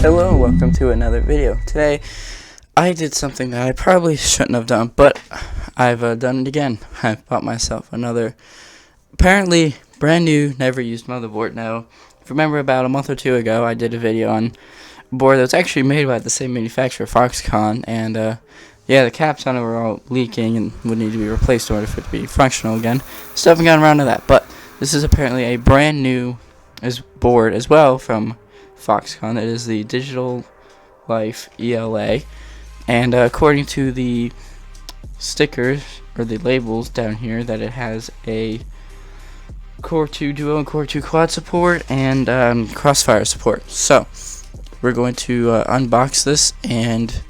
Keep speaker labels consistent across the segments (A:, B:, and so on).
A: Hello and welcome to another video. Today I did something that I probably shouldn't have done, but I've done it again. I bought myself another apparently brand new, never used motherboard. Now, if you remember about a month or two ago I did a video on a board that was actually made by the same manufacturer, Foxconn, and yeah, the caps on it were all leaking and would need to be replaced in order for it to be functional again. Still haven't gotten around to that, but this is apparently a brand new board as well from Foxconn. It is the Digital Life ELA, and according to the stickers or the labels down here, that it has a Core 2 Duo and Core 2 Quad support and Crossfire support. So we're going to unbox this and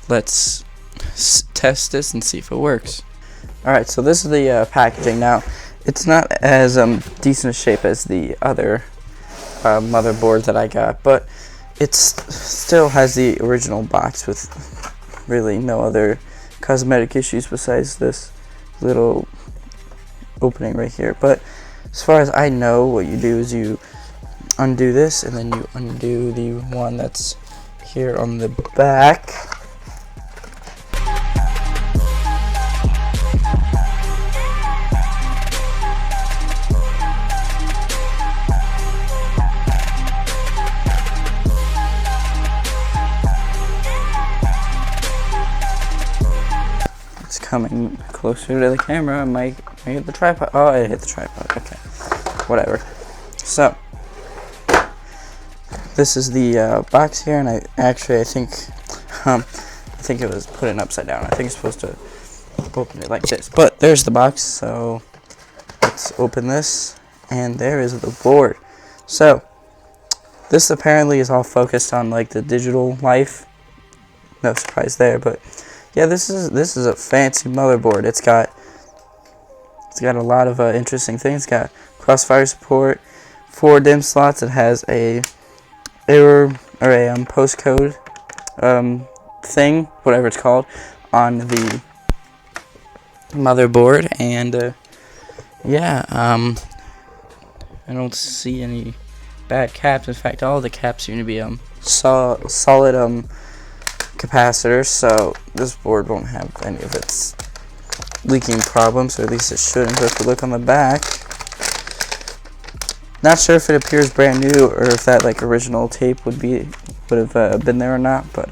A: let's test this and see if it works. Alright, so this is the packaging. Now, it's not as decent a shape as the other motherboard that I got, but it still has the original box with really no other cosmetic issues besides this little opening right here. But as far as I know, what you do is you undo this and then you undo the one that's here on the back. Coming closer to the camera. I might hit the tripod. Oh, I hit the tripod. Okay, whatever. So this is the box here, and I think it was put in upside down. I think it's supposed to open it like this, but there's the box. So let's open this, and there is the board. So this apparently is all focused on like the digital life. No surprise there, but yeah, this is a fancy motherboard. It's got a lot of interesting things. It's got Crossfire support, 4 DIMM slots. It has a error or a postcode thing, whatever it's called, on the motherboard. And yeah, I don't see any bad caps. In fact, all the caps seem to be solid capacitors, so this board won't have any of its leaking problems, or at least it shouldn't. But if we look on the back, not sure if it appears brand new or if that like original tape would have been there or not, but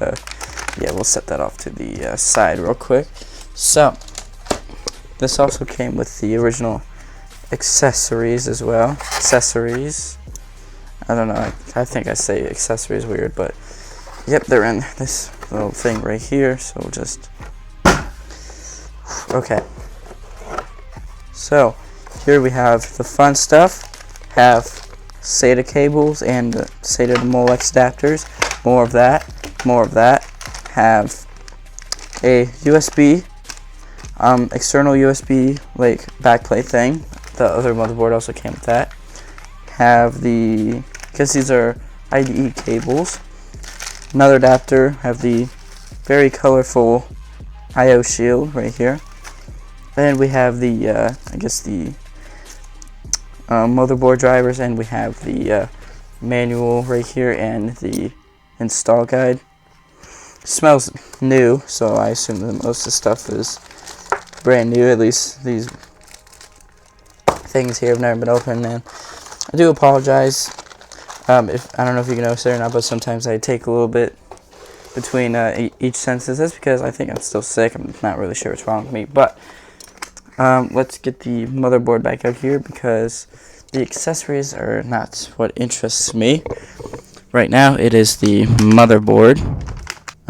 A: yeah, we'll set that off to the side real quick. So this also came with the original accessories as well. Accessories, I don't know, I think I say accessories weird, but yep, they're in this little thing right here. So we'll just okay. So here we have the fun stuff. Have SATA cables and SATA to Molex adapters. More of that. More of that. Have a USB, external USB like backplate thing. The other motherboard also came with that. Have the, because these are IDE cables. Another adapter. Have the very colorful I/O shield right here. Then we have the I guess the motherboard drivers, and we have the manual right here and the install guide. Smells new, so I assume that most of the stuff is brand new. At least these things here have never been opened, and I do apologize. If I don't know if you can notice it or not, but sometimes I take a little bit between each sentence. That's because I think I'm still sick. I'm not really sure what's wrong with me. But let's get the motherboard back out here, because the accessories are not what interests me right now. It is the motherboard.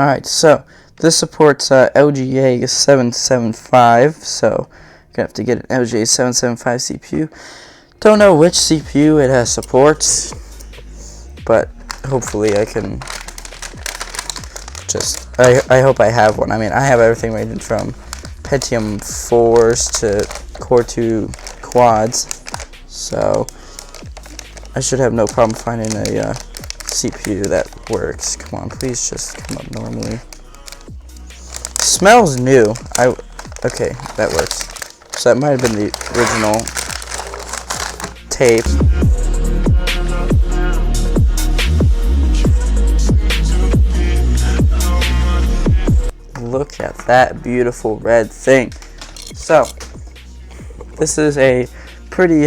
A: Alright, so this supports LGA 775, so you're gonna have to get an LGA 775 CPU. Don't know which CPU it has supports, but hopefully I can I hope I have one. I mean, I have everything ranging from Pentium 4s to Core 2 quads, so I should have no problem finding a CPU that works. Come on, please just come up normally. Smells new. Okay, that works. So that might have been the original tape. look at that beautiful red thing. So this is a pretty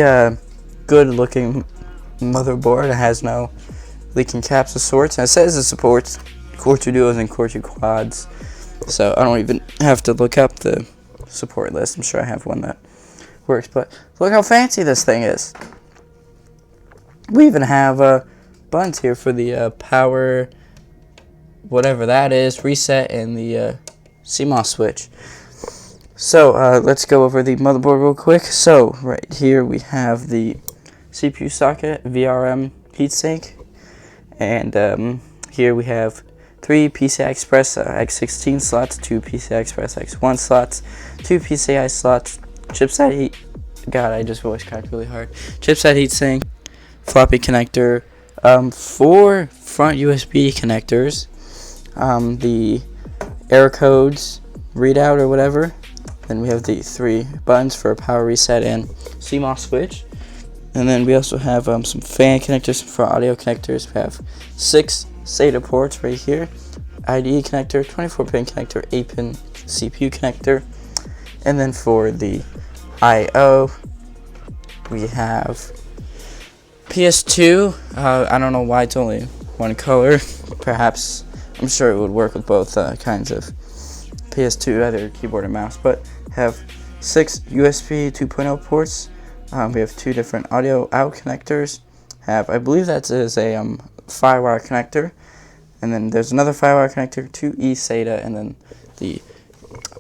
A: good looking motherboard. It has no leaking caps of sorts, and it says it supports Core 2 Duos and Core 2 Quads, so I don't even have to look up the support list. I'm sure I have one that works, but look how fancy this thing is. We even have buttons here for the power, whatever that is, reset, and the CMOS switch. So let's go over the motherboard real quick. So right here we have the CPU socket, VRM heatsink, and here we have 3 PCI Express X16 slots, 2 PCI Express X1 slots, 2 PCI slots, chipset heat. God, I just voice cracked really hard. Chipset heatsink, floppy connector, 4 front USB connectors, the error codes readout or whatever. Then we have the 3 buttons for power reset and CMOS switch. And then we also have some fan connectors for audio connectors. We have 6 SATA ports right here, IDE connector, 24-pin connector, 8-pin CPU connector. And then for the I/O, we have PS2. I don't know why it's only one color. Perhaps, I'm sure it would work with both kinds of PS2, either keyboard or mouse, but have 6 USB 2.0 ports. We have 2 different audio out connectors. I believe that is a FireWire connector, and then there's another FireWire connector, 2 eSATA, and then the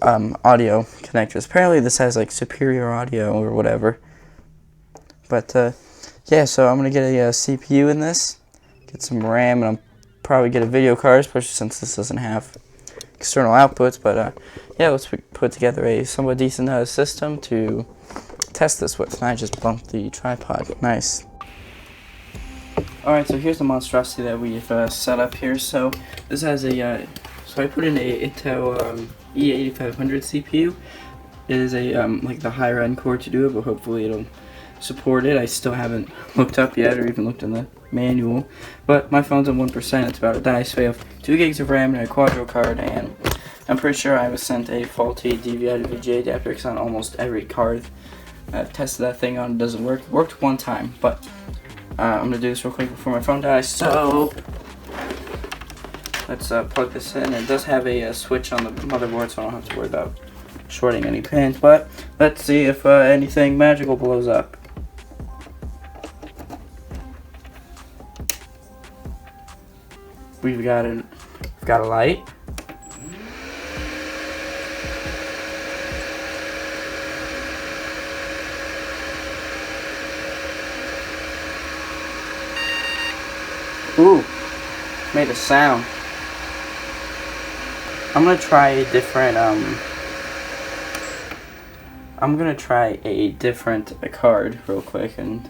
A: audio connectors. Apparently this has like superior audio or whatever. But yeah, so I'm gonna get a CPU in this, get some RAM, and I'll probably get a video card, especially since this doesn't have external outputs. But yeah, let's put together a somewhat decent system to test this with. And I just bumped the tripod. Nice. Alright, so here's the monstrosity that we've set up here. So this has a so I put in a Intel E8500 CPU. It is a like the higher end core to do it, but hopefully it'll support it. I still haven't looked up yet or even looked in the manual, but my phone's on 1%. It's about to die, so we have 2 gigs of RAM and a quadro card, and I'm pretty sure I was sent a faulty DVI to VGA adapter because on almost every card I've tested that thing on, it doesn't work. It worked one time, but I'm gonna do this real quick before my phone dies. So let's plug this in. It does have a switch on the motherboard, so I don't have to worry about shorting any pins, but let's see if anything magical blows up. We've got a light. Ooh, made a sound. I'm gonna try a different card real quick, and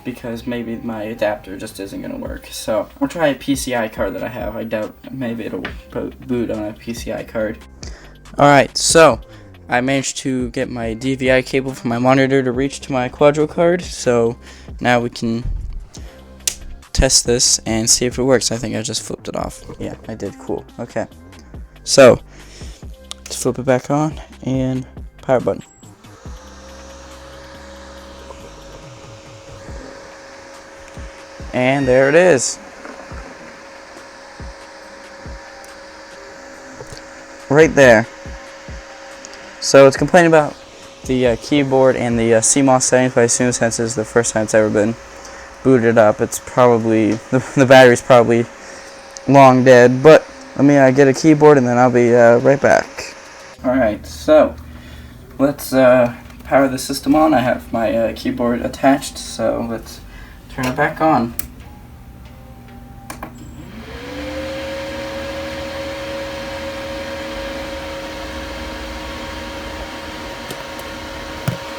A: because maybe my adapter just isn't gonna work. So I'll try a PCI card that I have. I doubt maybe it'll boot on a PCI card. Alright, so I managed to get my DVI cable from my monitor to reach to my quadro card, so now we can test this and see if it works. I think I just flipped it off. Yeah, I did. Cool. Okay. So let's flip it back on and power button. And there it is. Right there. So it's complaining about the keyboard and the CMOS settings, but I assume since this is the first time it's ever been booted up, it's probably the battery's probably long dead. But let me get a keyboard and then I'll be right back. Alright, so let's power the system on. I have my keyboard attached, so let's turn it back on.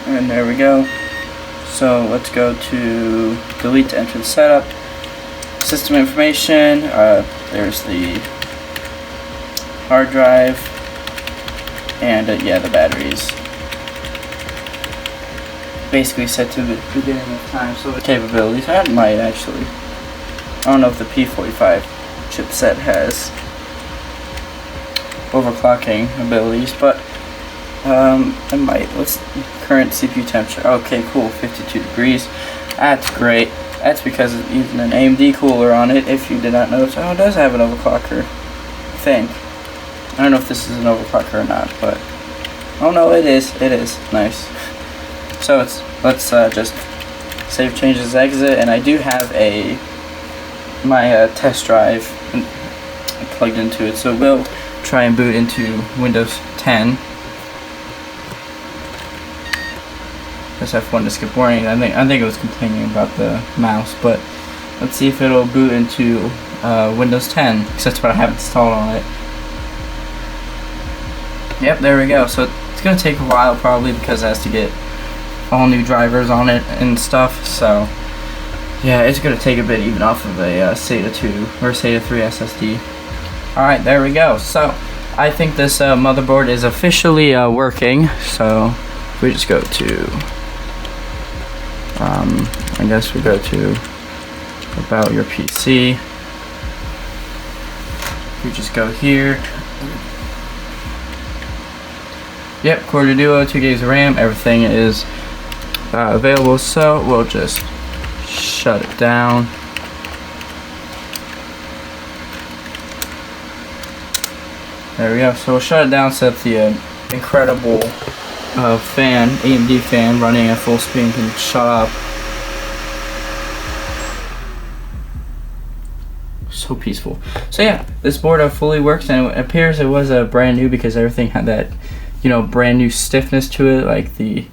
A: And there we go. So let's go to delete to enter the setup. System information, there's the hard drive, and yeah, the batteries. Basically set to the beginning of time. So the capabilities, I might actually, I don't know if the P45 chipset has overclocking abilities, but it might. Let's current CPU temperature. Okay, cool, 52 degrees. That's great. That's because it's using an AMD cooler on it. If you did not notice, oh, it does have an overclocker. I think. I don't know if this is an overclocker or not, but oh no, it is. It is nice. So let's just save changes, exit, and I do have my test drive plugged into it, so we'll try and boot into Windows 10. Press F1 to skip warning. I think it was complaining about the mouse, but let's see if it'll boot into Windows 10, because that's what I have installed on it. Yep, there we go. So it's gonna take a while probably because it has to get all new drivers on it and stuff. So yeah, it's gonna take a bit even off of a SATA 2 or SATA 3 SSD. All right, there we go. So I think this motherboard is officially working. So if we just go to I guess we go to about your PC. We just go here. Yep, Core Duo, 2 gigs of RAM, everything is available, so we'll just shut it down. There we go, so we'll shut it down, set the incredible fan, AMD fan, running at full speed can shut up. So peaceful. So yeah, this board fully works, and it appears it was brand new because everything had that, you know, brand new stiffness to it. Like the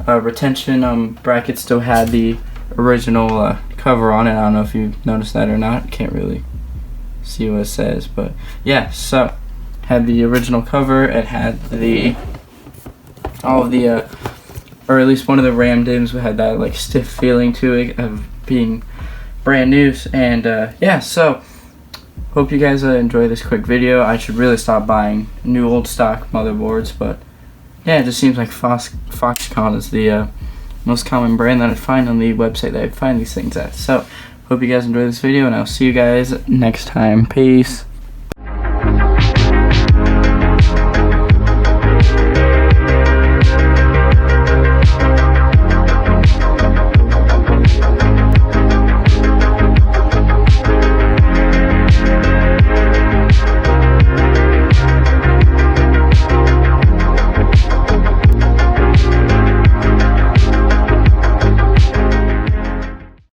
A: retention bracket still had the original cover on it. I don't know if you noticed that or not. Can't really see what it says, but yeah. So had the original cover. It had all of the or at least one of the RAM DIMMs had that like stiff feeling to it of being brand new. And yeah, so hope you guys enjoy this quick video. I should really stop buying new old stock motherboards, but yeah, it just seems like Foxconn is the most common brand that I find on the website that I find these things at. So hope you guys enjoy this video, and I'll see you guys next time. Peace.